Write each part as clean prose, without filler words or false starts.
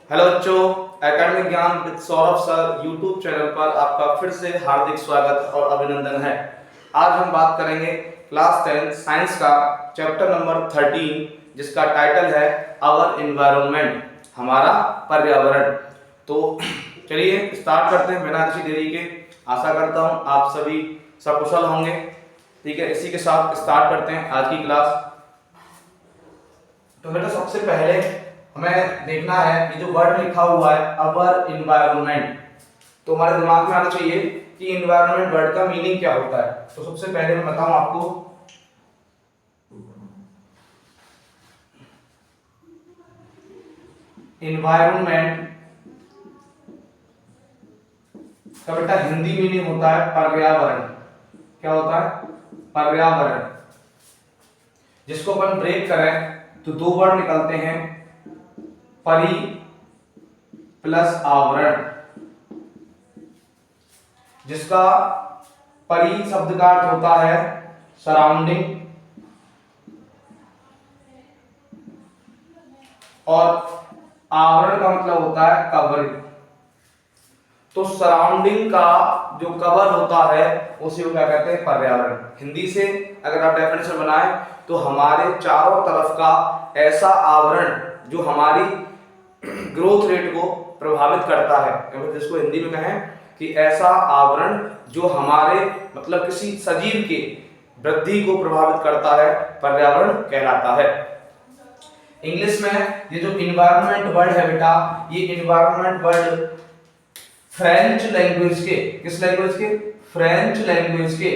Hello बच्चों, academic ज्ञान with Saurabh sir YouTube channel पर आपका फिर से हार्दिक स्वागत और अभिनंदन है। आज हम बात करेंगे क्लास 10 साइंस का चैप्टर नंबर 13 जिसका टाइटल है आवर एनवायरनमेंट, हमारा पर्यावरण। तो चलिए स्टार्ट करते हैं बिना किसी देरी के। आशा करता हूँ आप सभी सकुशल होंगे। ठीक है, इसी के साथ स्टार्ट करते हैं आज की क्लास। तो बेटा सबसे पहले हमें देखना है कि जो वर्ड लिखा हुआ है अवर एनवायरनमेंट, तो हमारे दिमाग में आना चाहिए कि एनवायरनमेंट वर्ड का मीनिंग क्या होता है। तो सबसे पहले मैं बताऊं आपको, एनवायरनमेंट का बेटा हिंदी मीनिंग होता है पर्यावरण। क्या होता है? पर्यावरण। जिसको अपन ब्रेक करें तो दो वर्ड निकलते हैं, परि प्लस आवरण, जिसका परि शब्द का अर्थ होता है सराउंडिंग और आवरण का मतलब होता है कवरिंग। तो सराउंडिंग का जो कवर होता है उसे वो क्या कहते हैं? पर्यावरण। हिंदी से अगर आप डेफिनेशन बनाएं तो हमारे चारों तरफ का ऐसा आवरण जो हमारी ग्रोथ रेट को प्रभावित करता है, जिसको हिंदी में कहें कि ऐसा आवरण जो हमारे मतलब किसी सजीव के वृद्धि को प्रभावित करता है, पर्यावरण कहलाता है। इंग्लिश में ये जो इन्वायरमेंट वर्ड है बेटा, ये इन्वायरमेंट वर्ड फ्रेंच लैंग्वेज के, किस लैंग्वेज के? फ्रेंच लैंग्वेज के,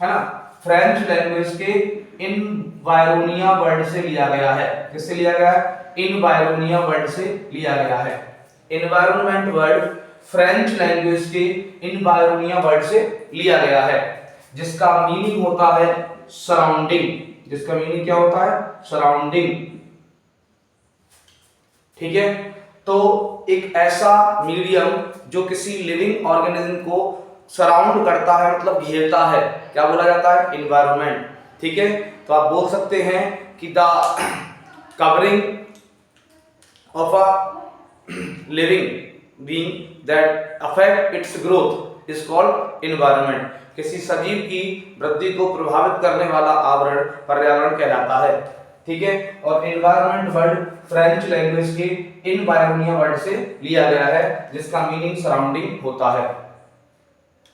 है ना, फ्रेंच लैंग्वेज के इनवायरोनिया वर्ड से लिया गया है। किससे लिया गया है? इनवायरोनिया वर्ड से लिया गया है। एनवायरनमेंट वर्ड फ्रेंच लैंग्वेज के इनवायरोनिया वर्ड से लिया गया है, जिसका मीनिंग होता है सराउंडिंग। जिसका मीनिंग क्या होता है? सराउंडिंग। ठीक है, तो एक ऐसा मीडियम जो किसी लिविंग ऑर्गेनिज्म को सराउंड करता है, मतलब घेरता है, क्या बोला जाता है? एनवायरनमेंट। ठीक है, तो आप बोल सकते हैं कि the covering of a living being that affect it's growth is called environment. किसी सजीव की वृद्धि को प्रभावित करने वाला आवरण पर्यावरण कहलाता है। ठीक है, और एनवायरनमेंट वर्ड फ्रेंच लैंग्वेज के इनवायरोनिया वर्ड से लिया गया है, जिसका मीनिंग सराउंडिंग होता है।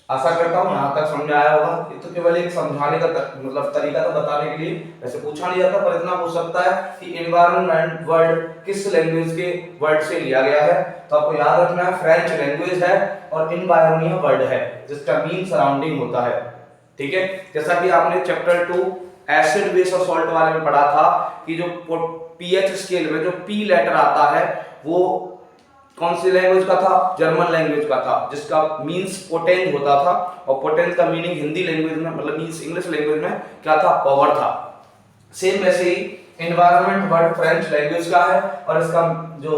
आशा करता हूं यहां तक समझ आया होगा। ये तो केवल एक समझाने का मतलब तरीका था बताने के लिए, वैसे पूछा नहीं जाता, पर इतना पूछ सकता है कि एनवायरनमेंट वर्ड किस लैंग्वेज के वर्ड से लिया गया है। तो आपको याद रखना है फ्रेंच लैंग्वेज है और इनवायरोनिया वर्ड है, जिसका मीन सराउंडिंग होता है। ठीक है, जैसा कि आपने चैप्टर 2 एसिड बेस और सॉल्ट वाले में पढ़ा था कि जो पीएच स्केल में जो पी लेटर आता है वो कौन सी लैंग्वेज का था? जर्मन लैंग्वेज का था, जिसका मींस पोटेंज होता था। और पोटेंज का मीनिंग हिंदी लैंग्वेज में मतलब मींस इंग्लिश लैंग्वेज में क्या था? पावर था। सेम वैसे ही एनवायरनमेंट वर्ड फ्रेंच लैंग्वेज का है और इसका जो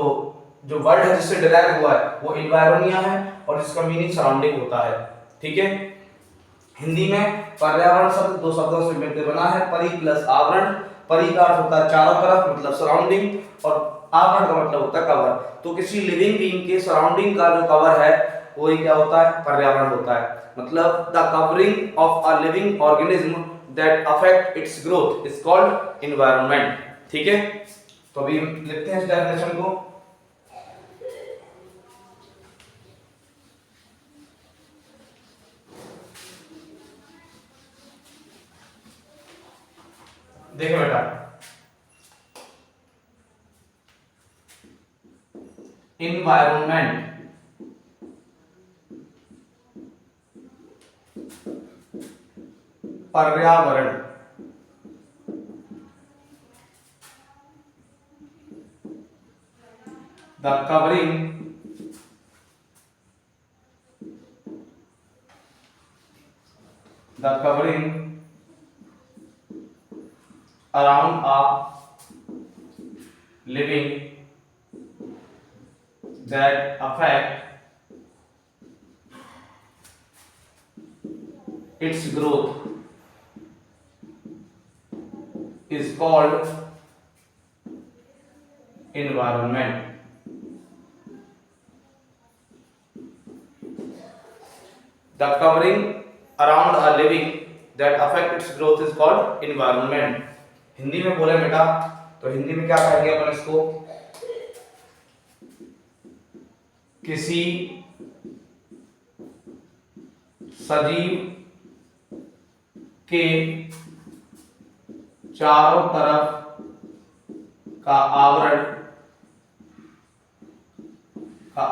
जो वर्ड है जिससे डिराइव हुआ है वो एनवायरोनिया है और इसका मीनिंग सराउंडिंग होता है। ठीक है, हिंदी में पर्यावरण शब्द दो शब्दों से मिलकर बना है, परि प्लस आवरण। परि का अर्थ होता है चारों तरफ मतलब सराउंडिंग, और आवरण का मतलब होता है कवर। तो किसी लिविंग बीइंग के सराउंडिंग का जो कवर है वही क्या होता है? पर्यावरण होता है। मतलब the covering of a living organism that affect it's growth is called environment. ठीक है, तो अभी लिखते हैं इस डेफिनेशन को। देखो बेटा, environment पर्यावरण the covering around a living that affect its growth is called environment। The covering around a living that affect it's growth is called environment. Hindi में बोले बेटा तो हिंदी में क्या कहेंगे अपन इसको, किसी सजीव के चारों तरफ का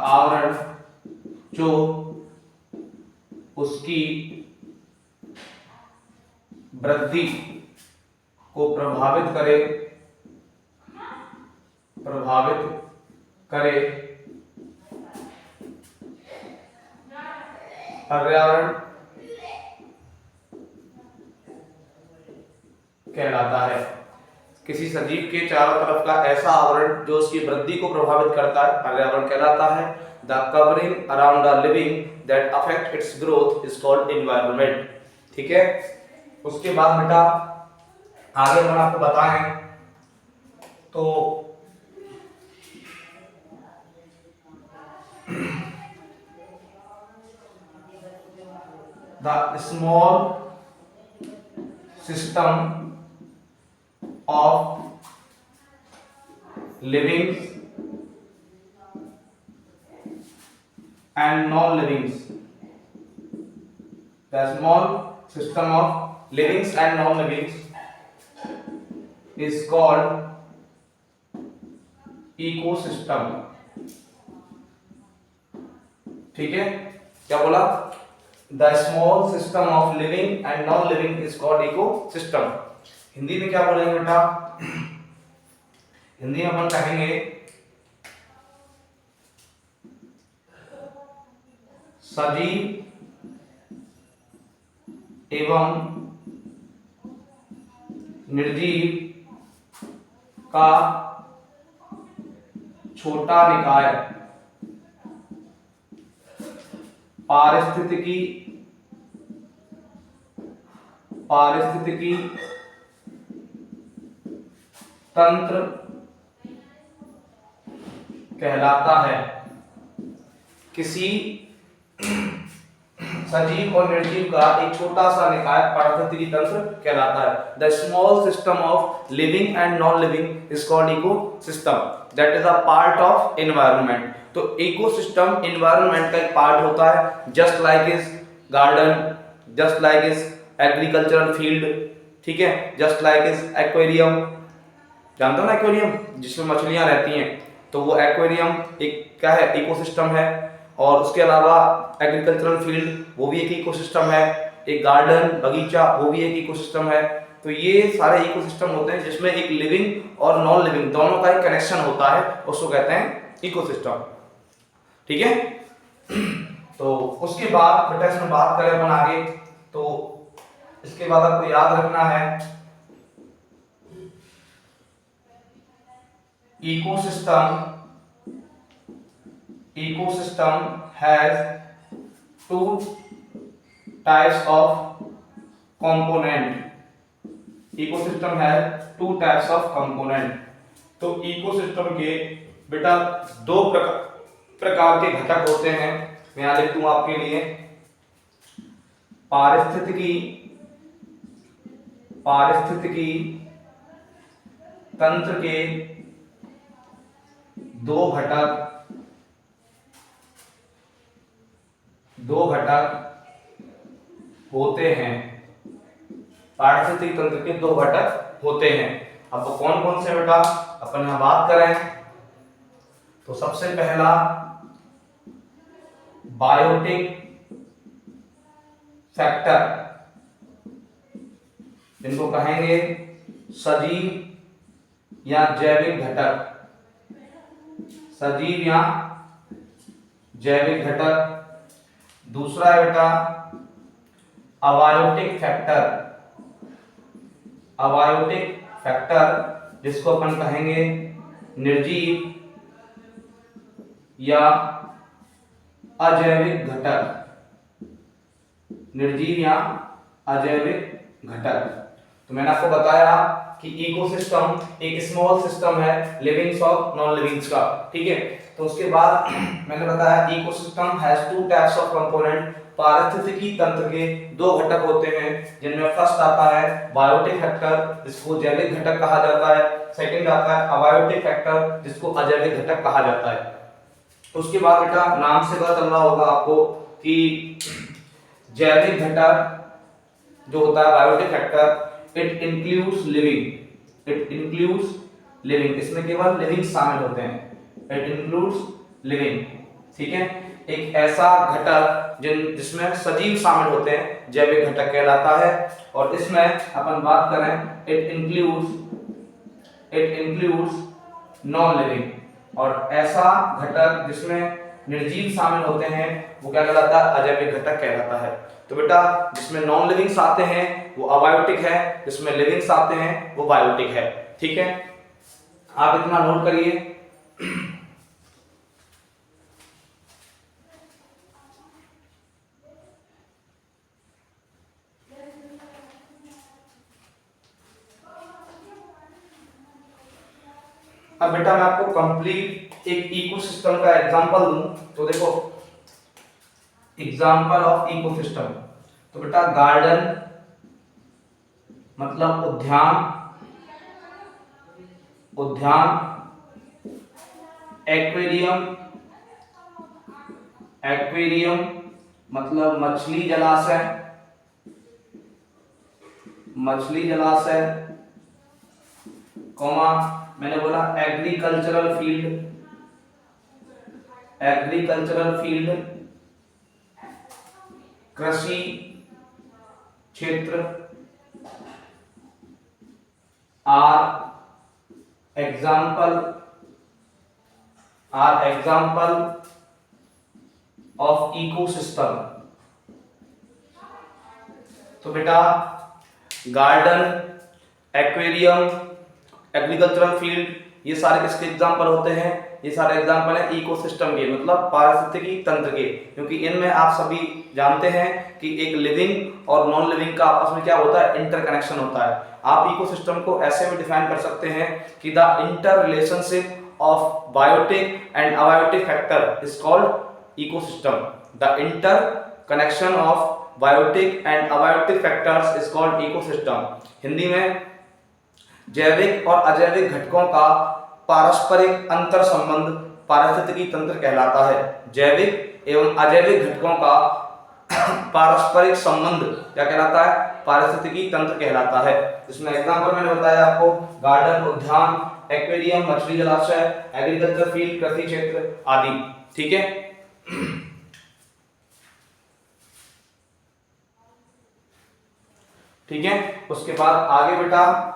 आवरण जो उसकी वृद्धि को प्रभावित करे पर्यावरण कहलाता है। किसी सजीव के चारों तरफ का ऐसा आवरण जो उसकी वृद्धि को प्रभावित करता है पर्यावरण कहलाता है। The covering around the living that affect it's growth is called environment. ठीक है, उसके बाद बेटा आगे हम आपको बताएं तो the small system of living and non-livings, the small system of livings and non-livings is called ecosystem। ठीक है, क्या बोला, the small system of living and non living is called ecosystem. Hindi में क्या बोलेंगे बेटा, हिंदी में अपन कहेंगे सजीव एवं निर्जीव का छोटा निकाय पारिस्थितिकी तंत्र कहलाता है। किसी सजीव और निर्जीव का एक छोटा सा निकाय पारिस्थितिकी तंत्र कहलाता है। The small system of living and non living is called ecosystem that is a part of environment. तो इकोसिस्टम एनवायरनमेंट का एक पार्ट होता है, just like is garden, just like is agricultural field, ठीक है, जस्ट लाइक इज एक्वेरियम, जानते हो ना एक्वेरियम जिसमें मछलियां रहती हैं, तो वो एक्वेरियम एक क्या है, इकोसिस्टम है। और उसके अलावा एग्रीकल्चरल फील्ड वो भी एक इकोसिस्टम है, एक गार्डन बगीचा वो भी एक इकोसिस्टम है। तो ये सारे इकोसिस्टम होते हैं जिसमें एक लिविंग और नॉन लिविंग दोनों का एक कनेक्शन होता है, उसको कहते हैं इकोसिस्टम। ठीक है, तो उसके बाद बेटा इसमें बात करें अपन आगे, तो इसके बाद आपको याद रखना है ecosystem has two types of component। ecosystem has two types of component। तो इकोसिस्टम के बेटा दो प्रकार के घटक होते हैं, मैं यहां लिख दूं आपके लिए, पारिस्थितिकी तंत्र के दो घटक होते हैं। पारिस्थितिकी तंत्र के दो घटक होते हैं। अब वो कौन कौन से बेटा अपन यहां बात करें तो सबसे पहला बायोटिक फैक्टर, जिनको कहेंगे सजीव या जैविक घटक, सजीव या जैविक घटक। दूसरा है बेटा अबायोटिक फैक्टर, जिसको अपन कहेंगे निर्जीव या अजैविक घटक, निर्जीव या अजैविक घटक। तो मैंने आपको बताया कि इकोसिस्टम एक स्मॉल सिस्टम है लिविंग्स और नॉन लिविंग्स का, ठीक है। तो उसके बाद मैंने बताया ecosystem has two types of component, पारिस्थितिकी तंत्र के दो घटक होते हैं, जिनमें फर्स्ट आता है बायोटिक फैक्टर, जिसको जैविक घटक कहा जाता है। सेकंड आता है अबायोटिक फैक्टर, जिसको अजैविक घटक कहा जाता है। उसके बाद बेटा नाम से पता चल रहा होगा आपको कि जैविक घटक जो होता है biotic factor, it includes living, इसमें केवल लिविंग शामिल होते हैं। इट इंक्लूड्स लिविंग, ठीक है। एक ऐसा घटक जिसमें सजीव शामिल होते हैं जैविक घटक कहलाता है। और इसमें अपन बात करें इट इंक्लूड्स नॉन लिविंग, और ऐसा घटक जिसमें निर्जीव शामिल होते हैं वो क्या कहलाता है? अजैविक घटक कहलाता है। तो बेटा जिसमें नॉन लिविंग्स आते हैं वो अबायोटिक है, जिसमें लिविंग्स आते हैं वो बायोटिक है, ठीक है। आप इतना नोट करिए। अब बेटा मैं आपको कंप्लीट एक इकोसिस्टम का एग्जांपल दूं, तो देखो एग्जांपल ऑफ इकोसिस्टम। तो बेटा गार्डन मतलब उद्यान, एक्वेरियम मतलब मछली जलाशय, कॉमा मैंने बोला एग्रीकल्चरल फील्ड, कृषि क्षेत्र, आर एग्जाम्पल ऑफ इकोसिस्टम। तो बेटा गार्डन, एक्वेरियम, एग्रीकल्चरल फील्ड, ये सारे किसके एग्जाम्पल होते हैं? ये सारे एग्जाम्पल हैं इकोसिस्टम के, मतलब पारिस्थितिकी तंत्र के। क्योंकि इनमें आप सभी जानते हैं कि एक लिविंग और नॉन लिविंग का आपस में क्या होता है? इंटरकनेक्शन होता है। आप इकोसिस्टम को ऐसे भी डिफाइन कर सकते हैं कि the interrelationship of biotic and abiotic factor is called ecosystem. The interconnection of biotic and abiotic factors is called ecosystem. Hindi में जैविक और अजैविक घटकों का पारस्परिक अंतर संबंध पारिस्थितिकी तंत्र कहलाता है। जैविक एवं अजैविक घटकों का पारस्परिक संबंध क्या कहलाता है? पारिस्थितिकी तंत्र कहलाता है। इसमें एग्जांपल मैंने बताया आपको, गार्डन, उद्यान, एक्वेरियम, मछली जलाशय, एग्रीकल्चर फील्ड, कृषि क्षेत्र आदि, ठीक है। ठीक है, उसके बाद आगे बेटा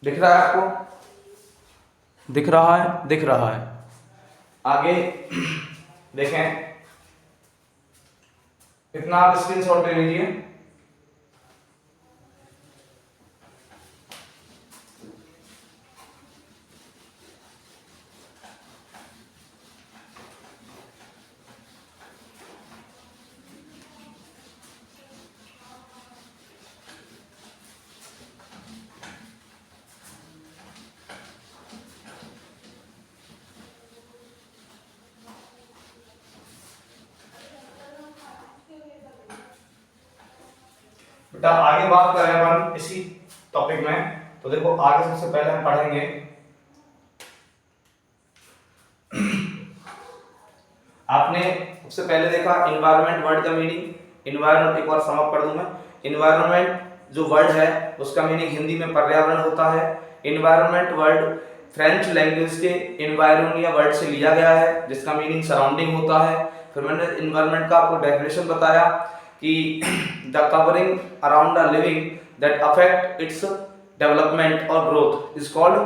दिख रहा है आपको? दिख रहा है। आगे देखें, इतना आप स्क्रीनशॉट ले लीजिए। बेटा आगे बात करें अपन इसी टॉपिक में, तो देखो आगे सबसे पहले हम पढ़ेंगे आपने सबसे पहले देखा एनवायरनमेंट वर्ड का मीनिंग। एनवायरनमेंट एक बार समअप कर दूं मैं। एनवायरनमेंट जो वर्ड है उसका मीनिंग हिंदी में पर्यावरण होता है। एनवायरनमेंट वर्ड फ्रेंच लैंग्वेज के एनवायरोनिया वर्ड से लिया गया है, जिसका मीनिंग सराउंडिंग होता है। फिर मैंने एनवायरनमेंट का आपको डेफिनेशन बताया कि the covering around the living that affect its development और growth is called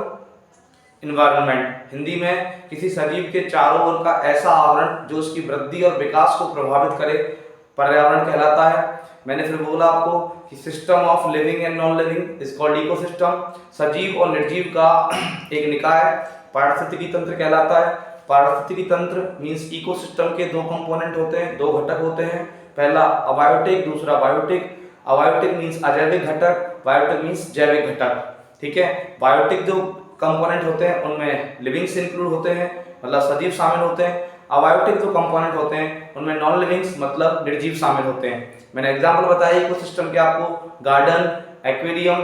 environment. Hindi में किसी सजीव के चारों ओर का ऐसा आवरण जो उसकी वृद्धि और विकास को प्रभावित करे पर्यावरण कहलाता है। मैंने फिर बोला आपको कि system of living and non living is called ecosystem. सजीव और निर्जीव का एक निकाय पारिस्थितिकी तंत्र कहलाता है। पारिस्थितिकी तंत्र मींस इकोसिस्टम के दो कंपोनेंट होते हैं, दो घटक होते हैं। पहला अबायोटिक, दूसरा बायोटिक। अबायोटिक मींस अजैविक घटक, बायोटिक मींस जैविक घटक, ठीक है। बायोटिक जो कंपोनेंट होते हैं उनमें लिविंग्स इंक्लूड होते हैं, मतलब सजीव शामिल होते हैं। अबायोटिक जो कंपोनेंट होते हैं उनमें नॉन लिविंग्स मतलब निर्जीव शामिल होते हैं। मैंने एग्जांपल बताया इकोसिस्टम के आपको, गार्डन, एक्वेरियम,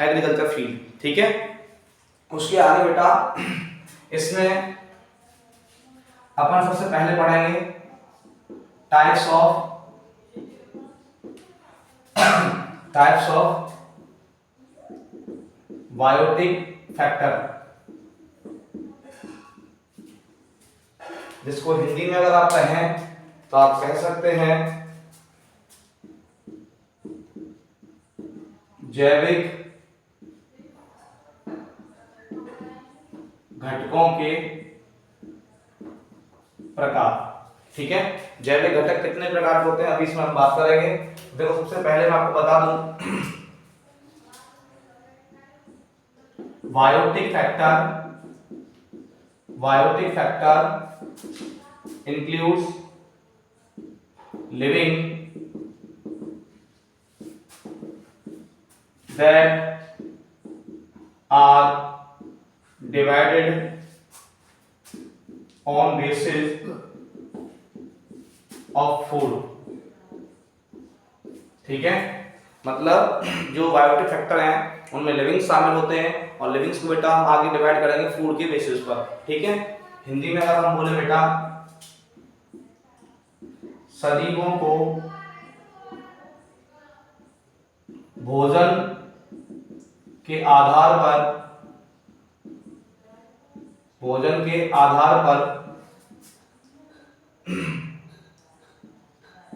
एग्रीकल्चर फील्ड, ठीक है। उसके आगे बेटा इसमें अपन सबसे पहले पढ़ेंगे टाइप्स ऑफ बायोटिक फैक्टर, जिसको हिंदी में अगर आप कहें तो आप कह सकते हैं जैविक घटकों के प्रकार, ठीक है। जैविक घटक कितने प्रकार के होते हैं अभी इसमें हम बात करेंगे। देखो सबसे पहले मैं आपको बता दूं, biotic factor includes living that are divided on basis of food, ठीक है। मतलब जो बायोटिक फैक्टर हैं उनमें लिविंग शामिल होते हैं और लिविंग्स को बेटा हम आगे डिवाइड करेंगे फूड के बेसिस पर, ठीक है। हिंदी में अगर हम बोले बेटा सजीवों को भोजन के आधार पर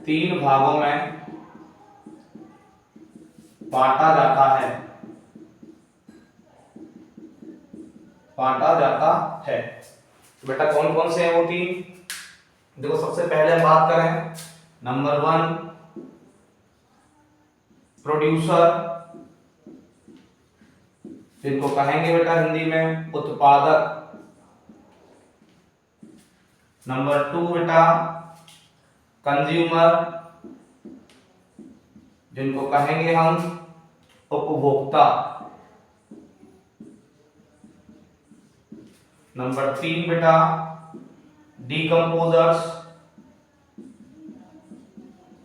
3 भागों में बांटा जाता है। तो बेटा कौन कौन से हैं वो 3? देखो सबसे पहले हम बात करें नंबर 1 प्रोड्यूसर, जिनको कहेंगे बेटा हिंदी में उत्पादक। नंबर 2 बेटा कंज्यूमर, जिनको कहेंगे हम उपभोक्ता। नंबर 3 बेटा डीकंपोजर्स,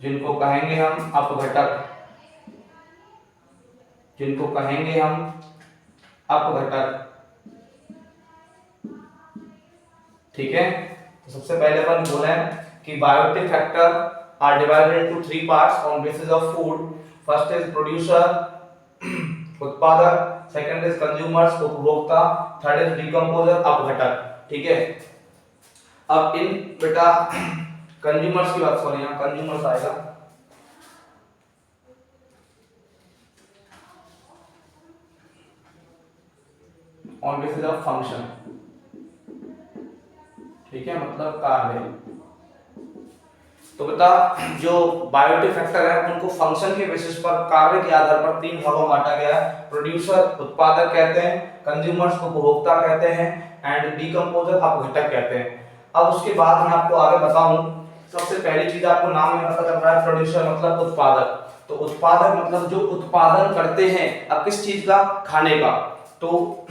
जिनको कहेंगे हम अपघटक, ठीक है। तो सबसे पहले अपन बोले कि biotic factor are divided into 3 parts on basis of food. First is producer उत्पादक, सेकंड इज कंज्यूमर्स उपभोक्ता, थर्ड इज डीकंपोजर अपघटक, ठीक है। अब इन बेटा कंज्यूमर्स की बात, सॉरी यहाँ कंज्यूमर्स आएगा, ऑन बेसिस ऑफ फंक्शन, ठीक है, मतलब कार्य। तो बेटा जो बायोटिक फैक्टर है उनको फंक्शन के बेसिस पर, कार्य के आधार पर 3 भागों में बांटा गया है। प्रोड्यूसर उत्पादक कहते हैं, कंज्यूमर्स को उपभोक्ता कहते हैं एंड डीकंपोजर अपघटक कहते हैं। अब उसके बाद मैं आपको आगे बताऊं, सबसे पहली चीज आपको नाम में पता चल रहा है, प्रोड्यूसर मतलब उत्पादक। तो उत्पादक मतलब जो उत्पादन करते हैं, अब किस चीज का? खाने का। तो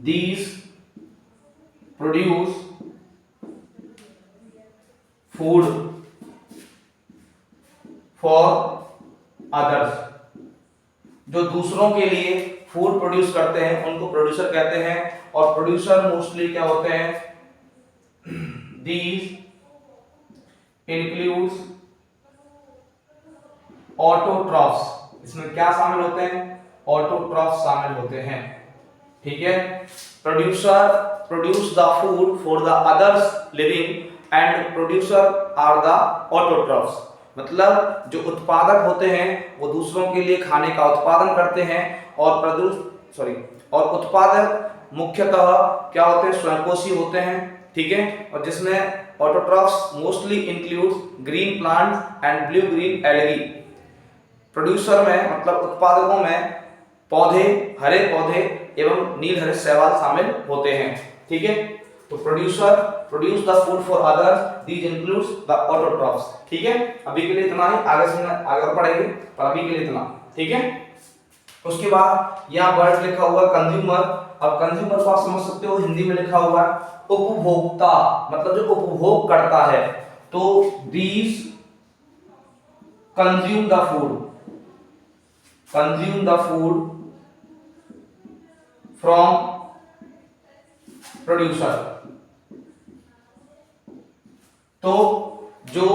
these produce food for others, जो दूसरों के लिए फूड प्रोड्यूस करते हैं उनको प्रोड्यूसर कहते हैं। और प्रोड्यूसर मोस्टली क्या होते हैं? these includes ऑटोट्रॉफ्स, इसमें क्या शामिल होते हैं? ऑटोट्रॉफ्स शामिल होते हैं, ठीक है। Producer produce the food for the others living and producer are the autotrophs, मतलब जो उत्पादक होते हैं वो दूसरों के लिए खाने का उत्पादन करते हैं और उत्पादक मुख्यतः क्या होते हैं? स्वयंपोषी होते हैं, ठीक है। और जिसमें autotrophs mostly include green plants and blue green algae. Producer में मतलब उत्पादकों में पौधे, हरे पौधे एवं नील हरे शैवाल शामिल होते हैं, ठीक है। तो producer produce the food for others, these includes the autotrophs, ठीक है। अभी के लिए इतना ही, आगे पढ़ेंगे, पर अभी के लिए इतना, ठीक है। उसके बाद यहाँ वर्ड लिखा हुआ कंज्यूमर, अब कंज्यूमर को आप समझ सकते हो, हिंदी में लिखा हुआ है उपभोक्ता, मतलब जो उपभोग करता है। तो these consume the food, consume the food from producer. तो जो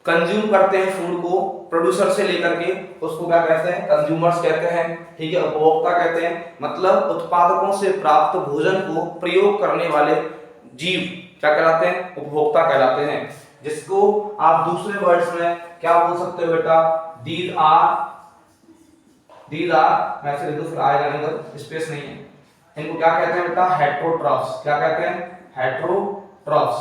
कंज्यूम करते हैं फूड को प्रोड्यूसर से लेकर के, उसको क्या कहते हैं? कंज्यूमर्स कहते हैं, ठीक है, उपभोक्ता कहते हैं। मतलब उत्पादकों से प्राप्त भोजन को प्रयोग करने वाले जीव क्या कहलाते हैं? उपभोक्ता कहलाते हैं। जिसको आप दूसरे वर्ड्स में क्या बोल सकते हो बेटा? दीज आर, मैं ऐसे लिख दूं फिर आएगा नहीं, तो स्पेस नहीं है। इनको क्या कहते हैं बेटा? हेट्रोट्रॉफ्स। क्या कहते हैं? हेट्रोट्रॉफ्स।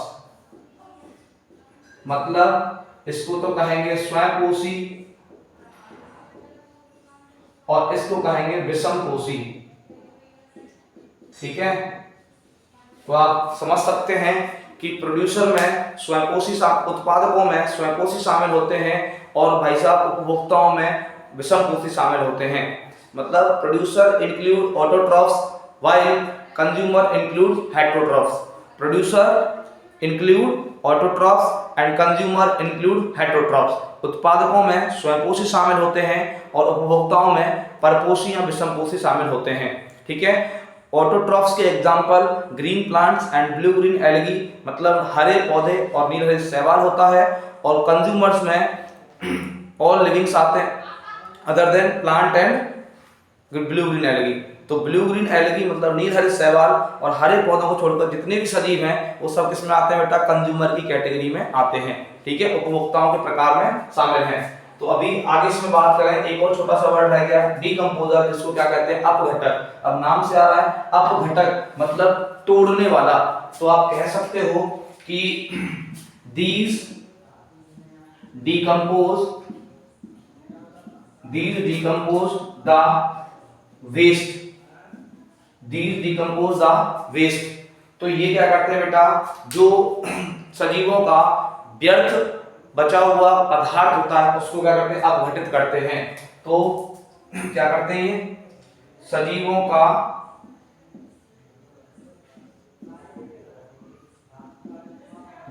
मतलब इसको तो कहेंगे स्वयंपोषी और इसको कहेंगे विषमपोषी, ठीक है। तो आप समझ सकते हैं कि प्रोड्यूसर में स्वयंपोषी, उत्पादकों में स्वयंपोषी शामिल होते हैं और भाई साहब उपभोक्ताओं में विषमपोषी शामिल होते हैं। मतलब producer include autotrophs while consumer include heterotrophs. Producer include autotrophs and consumer include heterotrophs. उत्पादकों में स्वयंपोषी शामिल होते हैं और उपभोक्ताओं में परपोषी या विषमपोषी शामिल होते हैं, ठीक है। ऑटोट्रॉफ्स के example green plants and blue green algae, मतलब हरे पौधे और नील हरे शैवाल होता है। और कंज्यूमर्स में ऑल लिविंग्स आते हैं other than plant and blue green algae. तो ब्लू ग्रीन एल्गी मतलब नील हरे शैवाल और हरे पौधों को छोड़कर जितने भी सजीव हैं वो सब किसमें आते हैं बेटा? कंज्यूमर की कैटेगरी में आते हैं, ठीक है, उपभोक्ताओं के प्रकार में शामिल हैं। तो अभी आगे इसमें बात करें, एक और छोटा सा वर्ड रह गया डीकंपोजर, जिसको क्या कहते हैं? अपघटक। अब नाम से आ रहा है अपघटक, मतलब तोड़ने वाला। तो आप कह सकते हो कि these decompose the waste, these decompose the waste। तो ये क्या करते हैं बेटा? जो सजीवों का व्यर्थ बचा हुआ पदार्थ होता है उसको क्या करते हैं? अपघटित करते हैं। तो क्या करते हैं? ये सजीवों का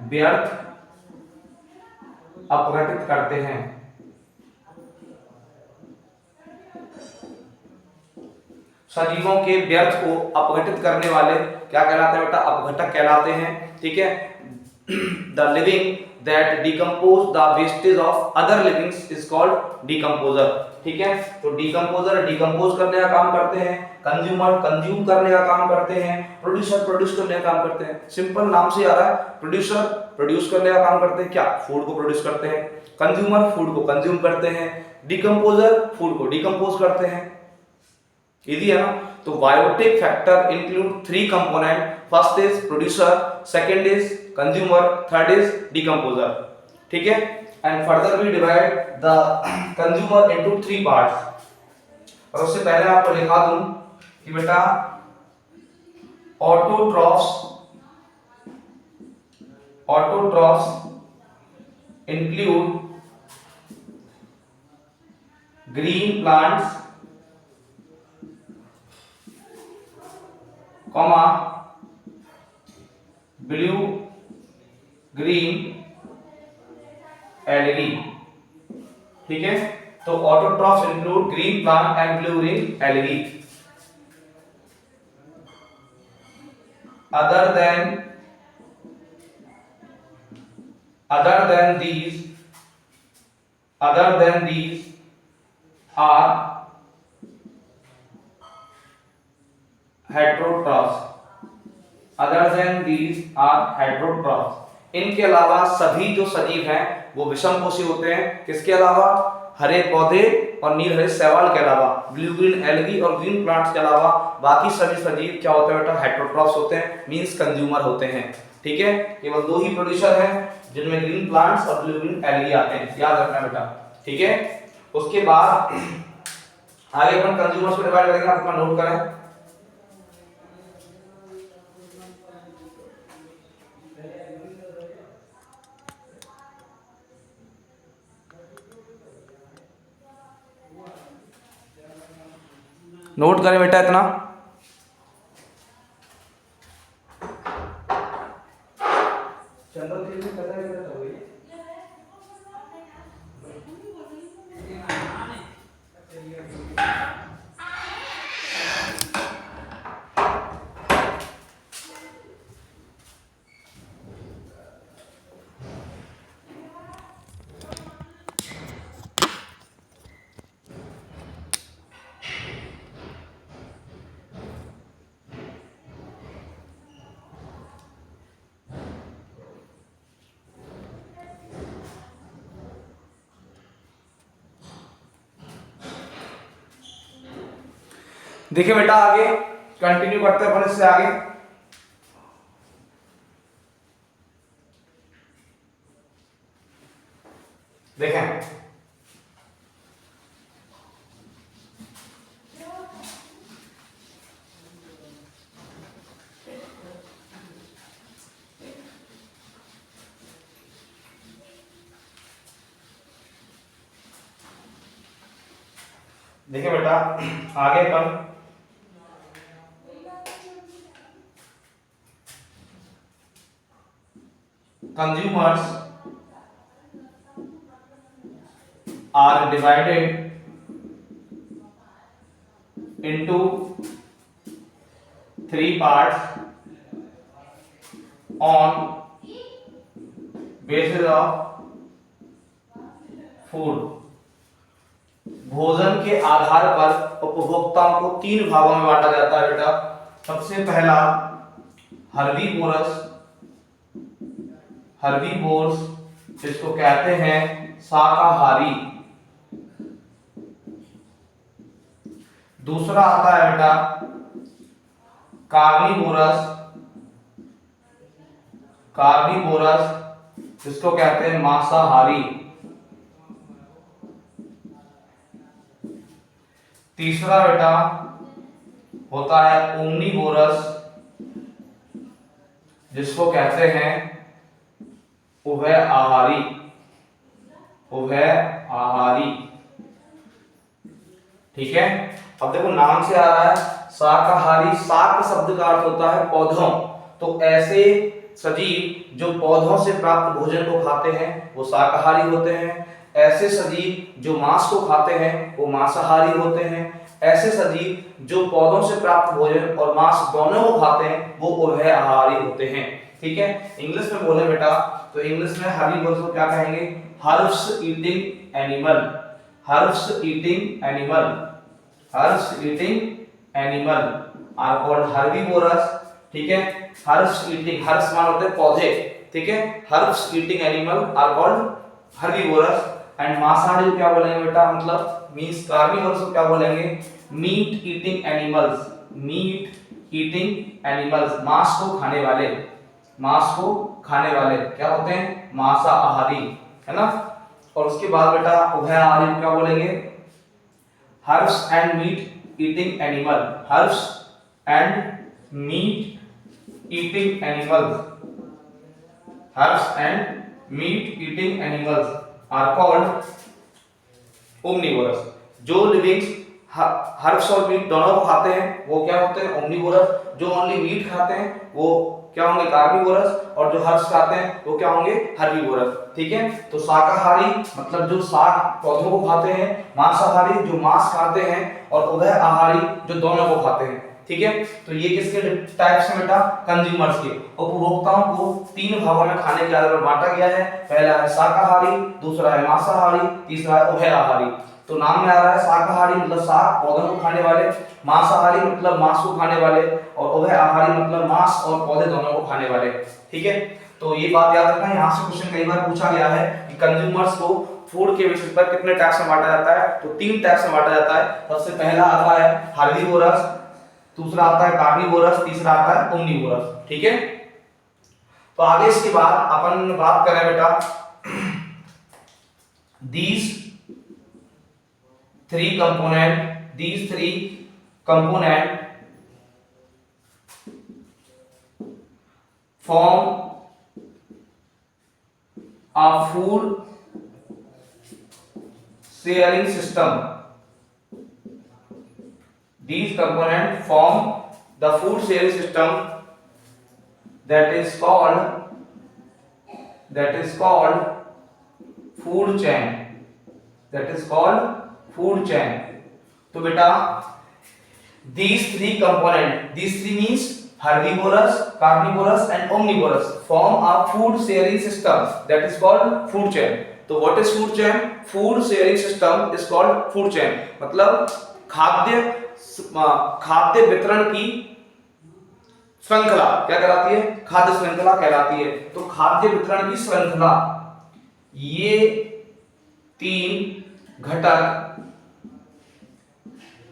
व्यर्थ अपघटित करते हैं। सजीवों के व्यर्थ को अपघटित करने वाले क्या कहलाते हैं बेटा? अपघटक कहलाते हैं, ठीक है। The living that decompose the wastage of other livings is called decomposer, ठीक है। तो decomposer डिकम्पोज करने का काम करते हैं, कंज्यूमर कंज्यूम करने का काम करते हैं, प्रोड्यूसर प्रोड्यूस करने का काम करते हैं। सिंपल नाम से आ रहा है, प्रोड्यूसर प्रोड्यूस करने का काम करते हैं, क्या? फूड को प्रोड्यूस करते हैं। कंज्यूमर फूड को कंज्यूम करते हैं। डिकम्पोजर फूड को डिकम्पोज करते हैं। इजी है ना। तो biotic factor include 3 component, first is producer, second is consumer, third is decomposer, ठीक है। And further we divide the consumer into 3 parts. और उससे पहले आपको लिखा दूं कि बेटा autotrophs include green plants comma blue green algae, ठीक है। तो autotrophs include green plant and blue green algae. other than these are heterotrophs, other than these are heterotrophs। इनके अलावा सभी जो सजीव हैं वो विषमपोषी होते हैं। किसके अलावा? हरे पौधे और नील हरे शैवाल के अलावा, ब्लू ग्रीन एल्गी और ग्रीन प्लांट्स के अलावा बाकी सभी सजीव क्या होते हैं बेटा? हेटेरोट्रॉफ्स होते हैं, मींस कंज्यूमर होते हैं, ठीक है। केवल 2 ही प्रोड्यूसर हैं जिनमें ग्रीन प्लांट्स और ब्लू ग्रीन एल्गी आते हैं, याद रखना बेटा, ठीक है। उसके बाद आगे अपन कंज्यूमर्स को डिवाइड करेंगे, आप अपना नोट करें। नोट करें बेटा इतना। देखिए बेटा आगे कंटिन्यू करते हैं अपन इससे आगे। देखें देखिए बेटा आगे अपन consumers are divided into three parts on basis of food। भोजन के आधार पर उपभोक्ताओं को तीन भागों में बांटा जाता है बेटा। सबसे पहला हर्बीवोर्स जिसको कहते हैं शाकाहारी। दूसरा आता है बेटा कार्निवोरस जिसको कहते हैं मांसाहारी। तीसरा बेटा होता है ओमनीवोरस जिसको कहते हैं उभयआहारी। ठीक है। अब देखो नाम से आ रहा है शाकाहारी। शाक शब्द का अर्थ होता है पौधों। तो ऐसे सजीव जो पौधों से प्राप्त भोजन को खाते हैं वो शाकाहारी होते हैं। ऐसे सजीव जो मांस को खाते हैं वो मांसाहारी होते हैं। ऐसे सजीव जो पौधों से प्राप्त भोजन और मांस दोनों को खाते हैं वो उभयआहारी होते हैं। ठीक है। इंग्लिश में बोले बेटा तो इंग्लिश में हर्बीवोर्स को क्या कहेंगे? Herbs eating animal are called herbivorous. ठीक है। हर्ब्स मान होते हैं पौधे। ठीक है। Herbs eating animal are called herbivorous. And मांसाहारी क्या बोलेंगे बेटा? मतलब मींस कार्निवोरस को क्या बोलेंगे? मीट ईटिंग एनिमल्स मांस को खाने वाले क्या होते हैं? मांसाहारी, है ना। और उसके बाद बेटा उभयआहारी क्या बोलेंगे? Herbs and meat eating animals are called omnivorous. जो लिविंग्स हर्ब्स और मीट दोनों को खाते हैं वो क्या होते हैं? ओमनीवोरस। जो ओनली मीट खाते हैं वो क्या होंगे? कार्निवोरस। और जो हर्ब्स खाते हैं वो क्या होंगे? हर्बीवोरस। ठीक है। तो शाकाहारी मतलब जो शाक पौधों को खाते हैं, मांसाहारी जो मांस खाते हैं, और उभयआहारी जो दोनों को खाते हैं। ठीक है। तो ये किसके टाइप्स हैं बेटा? कंज्यूमर्स के। उपभोक्ताओं को तीन भागों में खाने के आधार पर बांटा गया है। पहला है शाकाहारी, दूसरा है मांसाहारी, तीसरा है उभयआहारी। तो नाम में आ रहा है शाकाहारी मतलब शाक पौधों को खाने वाले, मांसाहारी मतलब मांस को खाने वाले, और उभयआहारी मतलब मांस और पौधे दोनों को खाने वाले। ठीक है। तो ये बात याद रखना। यहाँ से क्वेश्चन कई बार पूछा गया है कि कंज्यूमर्स को फूड के बेसिस पर कितने टाइप्स में बांटा जाता है? तो तीन टाइप्स में बांटा जाता है। सबसे पहला आता है हर्बीवोरस, दूसरा आता है कार्निवोरस, तीसरा आता है ओमनीवोरस। ठीक है। तो आगे इसके बाद अपन बात करें बेटा these three component form a food sharing system These components form the food sharing system that is called food chain. That is called food chain. तो बेटा these three means herbivorous, carnivorous and omnivorous form a food sharing system that is called food chain. तो what is food chain? Food sharing system is called food chain. मतलब खाद्य वितरण की श्रृंखला क्या कहलाती है? खाद्य श्रृंखला कहलाती है। तो खाद्य वितरण की श्रृंखला, ये तीन घटक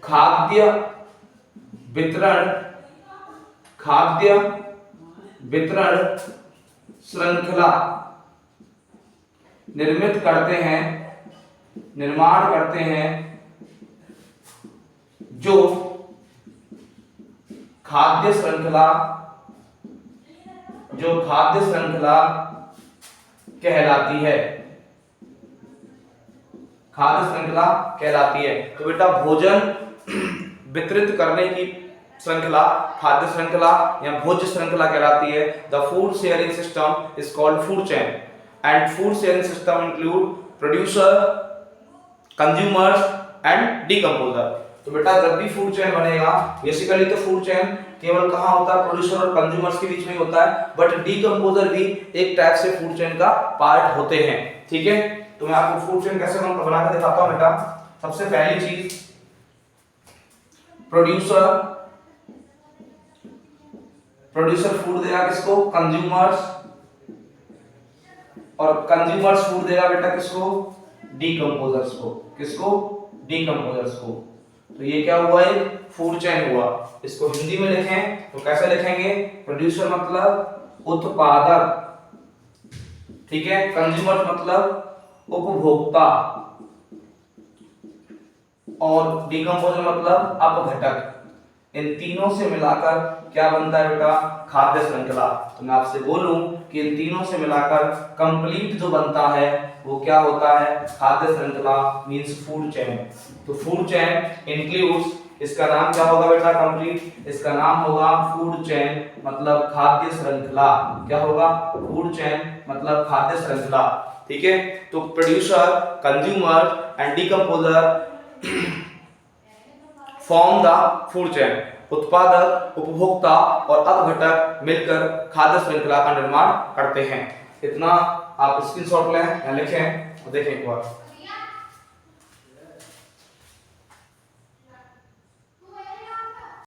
खाद्य वितरण श्रृंखला निर्माण करते हैं जो खाद्य श्रृंखला कहलाती है। तो बेटा भोजन वितरित करने की श्रृंखला खाद्य श्रृंखला या भोज्य श्रृंखला कहलाती है। The food sharing system is called food chain and food sharing system include producer, consumers and decomposer. तो बेटा जब भी फूड चेन बनेगा, बेसिकली तो फूड चेन केवल कहाँ होता है? प्रोड्यूसर और कंज्यूमर्स के बीच में ही होता है, बट डीकंपोजर भी एक टाइप से फूड चेन का पार्ट होते हैं। ठीक है, तो मैं आपको फूड चेन कैसे बनाकर दिखाता हूं बेटा। सबसे पहली चीज, प्रोड्यूसर फूड देगा किसको? कंज्यूमर्स, और कंज्यूमर्स फूड देगा बेटा किसको? डीकंपोजर्स को। किसको? डीकंपोजर्स को। तो ये क्या हुआ? एक फूड चेन हुआ। इसको हिंदी में लिखें तो कैसे लिखेंगे? प्रोड्यूसर मतलब उत्पादक, ठीक है, कंज्यूमर मतलब उपभोक्ता, और डीकंपोजर मतलब अपघटक। इन तीनों से मिलाकर क्या बनता है बेटा? खाद्य श्रृंखला। तो मैं आपसे बोलूं कि इन तीनों से मिलाकर कंप्लीट जो बनता है वो क्या होता है? खाद्य श्रृंखला मींस फूड चेन। तो फूड चेन इंक्लूड्स, इसका नाम क्या होगा बेटा? कंप्लीट इसका नाम होगा फूड चेन मतलब खाद्य श्रृंखला। क्या होगा? फूड चेन मतलब खाद्य श्रृंखला। ठीक है, तो producer, consumer and decomposer form the food chain. उत्पादक, उपभोक्ता और अपघटक मिलकर खाद्य श्रृंखला का निर्माण करते हैं। इतना आप स्क्रीनशॉट लें या लिखें और देखें एक बार।